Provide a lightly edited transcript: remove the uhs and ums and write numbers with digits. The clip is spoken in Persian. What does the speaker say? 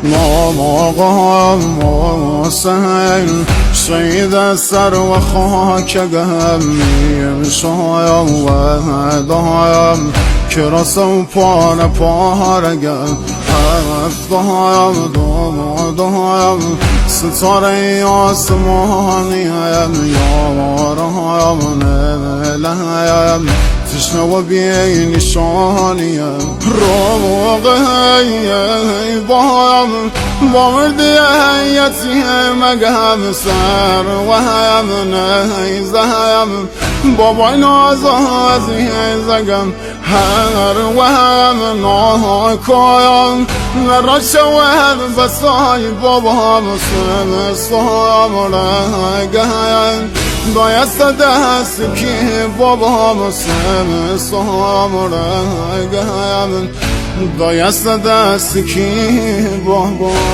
نام آقا حسین شهید سر و خاکم میشایم و دایم که رسم پارگم هفتایم دایم ستاره آسمانیم یارایم نلایم تشنه و بی نشانیم روغی بایم با مردی یتیم مگم سر و هم نیزم با باین آزازی زگم هر و هم ناکایم را شود بسای بابام سمستام رگم بایست دست که بابام سمستام رگم بایست دست که بابام